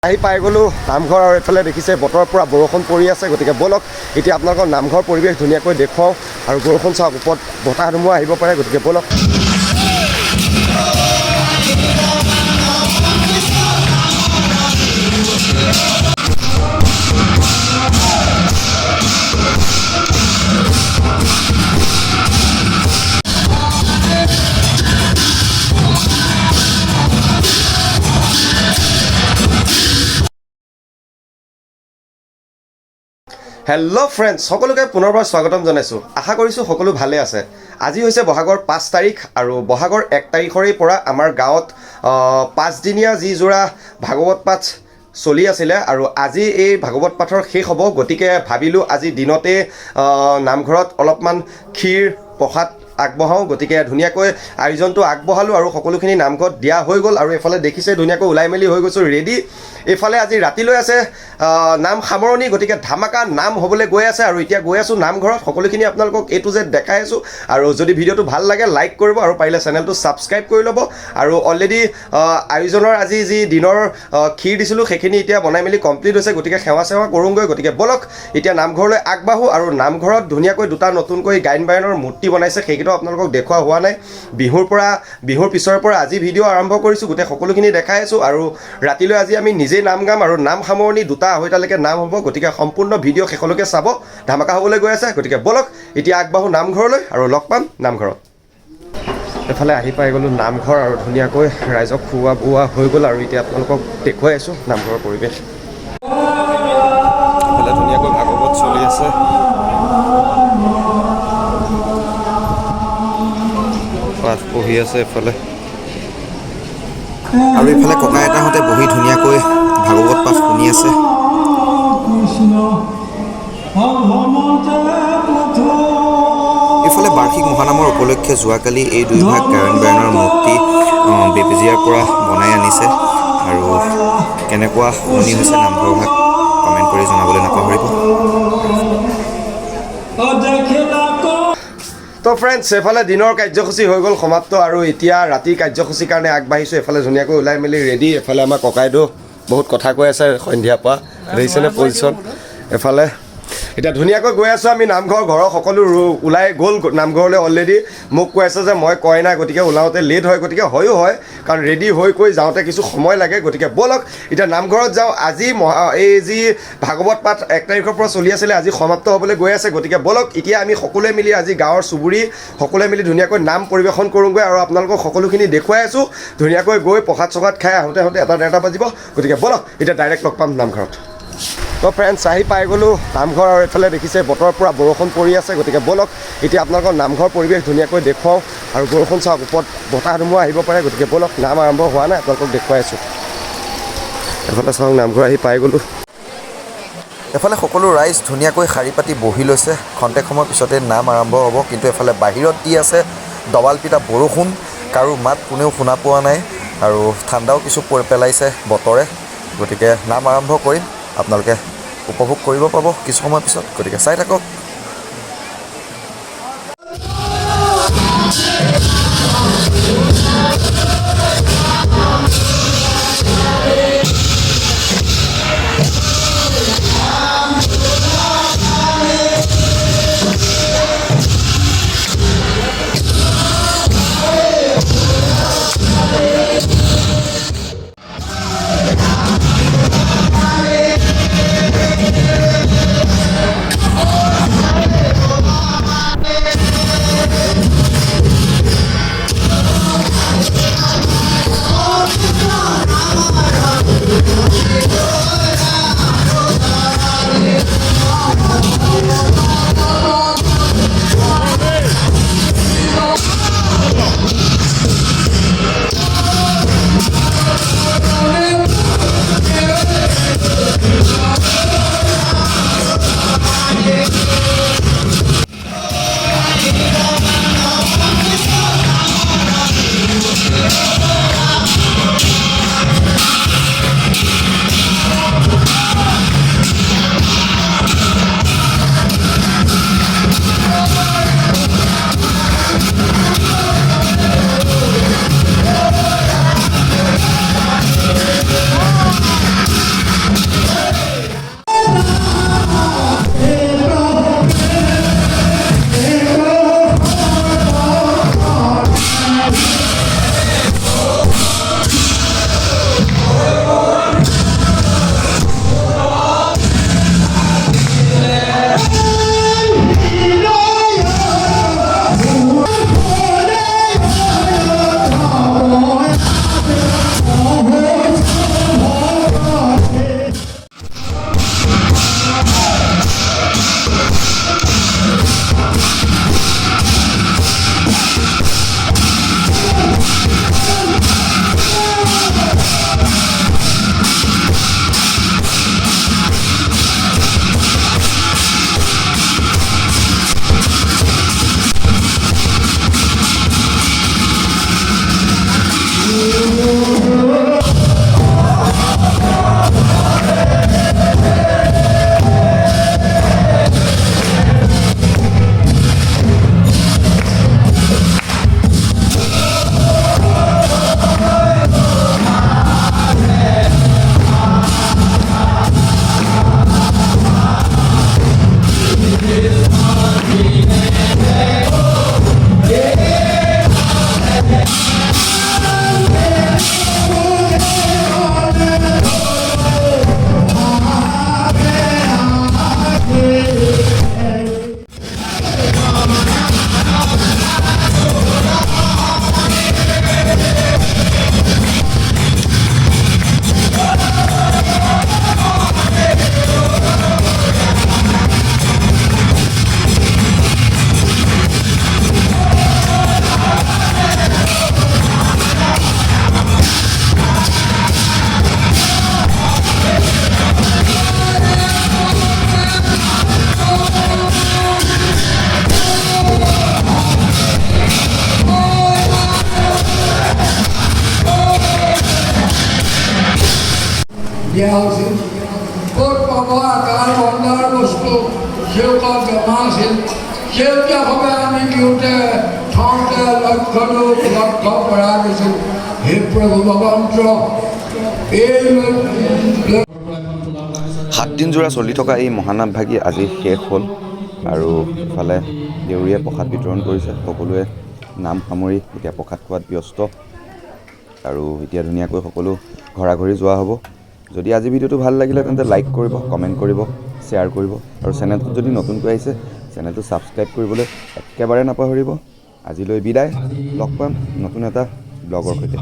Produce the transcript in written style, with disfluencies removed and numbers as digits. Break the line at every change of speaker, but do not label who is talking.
আহি পাই গ'লো নামঘৰ আৰু এফালে দেখিছে বতৰ পুৰা বৰষুণ পৰি আছে গতিকে বলক এতিয়া আপোনালোকৰ নামঘৰ পৰিৱেশ ধুনীয়াকৈ দেখুৱাওঁ আৰু বৰষুণ চাওক ওপৰত বতাহ ধুমুহা আহিব পাৰে গতিকে বলক হেল্ল' ফ্ৰেণ্ডছ সকলোকে পুনৰবাৰ স্বাগতম জনাইছোঁ আশা কৰিছোঁ সকলো ভালে আছে আজি হৈছে বহাগৰ 5 তাৰিখ আৰু বহাগৰ 1 তাৰিখৰে পৰা আমাৰ গাঁৱত 5 দিনীয়া যি জোৰা ভাগৱত পাঠ চলি আছিলে আৰু আজি এই ভাগৱত পাঠৰ শেষ হ'ব গতিকে ভাবিলোঁ আজি দিনতে নামঘৰত অলপমান ক্ষীৰ প্ৰসাদ আগবঢ়াওঁ গতিকে ধুনীয়াকৈ আয়োজনটো আগবঢ়ালোঁ আৰু সকলোখিনি নামঘৰত দিয়া হৈ গ'ল আৰু এফালে দেখিছে ধুনীয়াকৈ ওলাই মেলি হৈ গৈছোঁ ৰেডি এইফালে আজি ৰাতিলৈ আছে নাম সামৰণি গতিকে ধামাকা নাম হ'বলৈ গৈ আছে আৰু এতিয়া গৈ আছোঁ নামঘৰত সকলোখিনি আপোনালোকক A to Z দেখাই আছোঁ আৰু যদি ভিডিঅ'টো ভাল লাগে লাইক কৰিব আৰু পাৰিলে চেনেলটো ছাবস্ক্ৰাইব কৰি ল'ব আৰু অলৰেডি আয়োজনৰ আজি যি দিনৰ ক্ষীৰ দিছিলোঁ সেইখিনি এতিয়া বনাই মেলি কমপ্লিট হৈছে গতিকে সেৱা কৰোঁগৈ গতিকে বলক এতিয়া নামঘৰলৈ আগবাঢ়োঁ আৰু নামঘৰত ধুনীয়াকৈ দুটা নতুনকৈ গায়ন বায়নৰ মূৰ্তি বনাইছে সেইকেইটাও আপোনালোকক দেখুওৱা হোৱা নাই বিহুৰ পিছৰ পৰা আজি ভিডিঅ' আৰম্ভ কৰিছোঁ গোটেই সকলোখিনি দেখাই আছোঁ আৰু ৰাতিলৈ আজি আমি নিজেই নাম গাম আৰু নাম সামৰণি 2:30লৈকে নাম হ'ব গতিকে সম্পূৰ্ণ ভিডিঅ' শেষলৈকে চাব ধামাকা হ'বলৈ গৈ আছে গতিকে বলক এতিয়া আগবাঢ়োঁ নামঘৰলৈ আৰু লগ পাম নামঘৰত এফালে আহি পাই গ'লোঁ নামঘৰ আৰু ধুনীয়াকৈ ৰাইজক খোৱা বোৱা হৈ গ'ল আৰু এতিয়া আপোনালোকক দেখুৱাই আছোঁ নামঘৰৰ পৰিৱেশ এফালে ধুনীয়াকৈ ভাগৱত চলি আছে পাঠ পঢ়ি আছে এফালে
আৰু এইফালে ককা আইতাহঁতে বহি ধুনীয়াকৈ ভাগৱত পাঠ শুনি আছে এইফালে বাৰ্ষিক মহানামৰ উপলক্ষে যোৱাকালি এই দুইভাগ গায়ন বায়নৰ মূৰ্তি বেবেজীয়াৰ পৰা বনাই আনিছে আৰু কেনেকুৱা শুনি হৈছে নামঘৰ ভাগ কমেণ্ট কৰি জনাবলৈ নাপাহৰিব
তো ফ্ৰেণ্ডছ এফালে দিনৰ কাৰ্যসূচী হৈ গ'ল সমাপ্ত আৰু এতিয়া ৰাতিৰ কাৰ্যসূচীৰ কাৰণে আগবাঢ়িছোঁ এফালে ধুনীয়াকৈ ওলাই মেলি ৰেডি এফালে আমাৰ ককাইদেউ বহুত কথা কৈ আছে সন্ধিয়াৰ পৰা দেখিছেনে পজিশ্যন এফালে এতিয়া ধুনীয়াকৈ গৈ আছোঁ আমি ঘৰৰ সকলো ওলাই গ'ল নামঘৰলৈ অলৰেডি মোক কৈ আছে যে মই কয় নাই গতিকে ওলাওঁতে লেট হয় গতিকে হয়ো হয় কাৰণ ৰেডি হৈ কৈ যাওঁতে কিছু সময় লাগে গতিকে ব'লক এতিয়া নামঘৰত যাওঁ আজি এই যি ভাগৱত পাঠ 1 তাৰিখৰ পৰা চলি আছিলে আজি সমাপ্ত হ'বলৈ গৈ আছে গতিকে ব'লক এতিয়া আমি সকলোৱে মিলি আজি গাঁৱৰ চুবুৰী সকলোৱে মিলি ধুনীয়াকৈ নাম পৰিৱেশন কৰোঁগৈ আৰু আপোনালোকক সকলোখিনি দেখুৱাই আছোঁ ধুনীয়াকৈ গৈ প্ৰসাদ চসাদ খাই আহোঁতে 1-1:30 বাজিব গতিকে ব'লক এতিয়া ডাইৰেক্ট লগ পাম নামঘৰত তো ফ্ৰেণ্ডছ আহি পাই গ'লোঁ নামঘৰ আৰু এফালে দেখিছে বতৰ পুৰা বৰষুণ পৰি আছে গতিকে বলক এতিয়া আপোনালোকৰ নামঘৰ পৰিৱেশ ধুনীয়াকৈ দেখুৱাওঁ আৰু বৰষুণ চাওক ওপৰত বতাহ ধুমুহা আহিব পাৰে গতিকে বলক নাম আৰম্ভ হোৱা নাই আপোনালোকক দেখুৱাই আছোঁ এফালে চাওক নামঘৰ আহি পাই গ'লোঁ
এফালে সকলো ৰাইজ ধুনীয়াকৈ শাৰী পাতি বহি লৈছে খন্তেক সময়ৰ পিছতে নাম আৰম্ভ হ'ব কিন্তু এফালে বাহিৰত দি আছে দবাল পিটা বৰষুণ কাৰো মাত কোনেও শুনা পোৱা নাই আৰু ঠাণ্ডাও কিছু পেলাইছে বতৰে গতিকে নাম আৰম্ভ কৰিম আপোনালোকে উপভোগ কৰিব পাব কিছু সময় পিছত গতিকে চাই থাকক
দিয়া হৈছিল ক'ত পাব আকাৰ বন্ধাৰ বস্তু সেউকা জমা আছিল সেউকীয়াভাৱে আমি দিওঁতে থওঁতে লক্ষ্যটো লক্ষ্য কৰা গৈছিল হে প্ৰভু ভগৱন্ত এই
7 দিন জোৰা চলি থকা এই মহানামভাগি আজি শেষ হ'ল আৰু ইফালে দেউৰীয়ে প্ৰসাদ বিতৰণ কৰিছে সকলোৱে নাম সামৰি এতিয়া প্ৰসাদ খোৱাত ব্যস্ত আৰু এতিয়া ধুনীয়াকৈ সকলো ঘৰা ঘৰি যোৱা হ'ব যদি আজি ভিডিঅ'টো ভাল লাগিলে তেন্তে লাইক কৰিব কমেণ্ট কৰিব শ্বেয়াৰ কৰিব আৰু চেনেলটোত যদি নতুনকৈ আহিছে চেনেলটো ছাবস্ক্ৰাইব কৰিবলৈ একেবাৰে নাপাহৰিব আজিলৈ বিদায় লগ পাম নতুন এটা ব্লগৰ সৈতে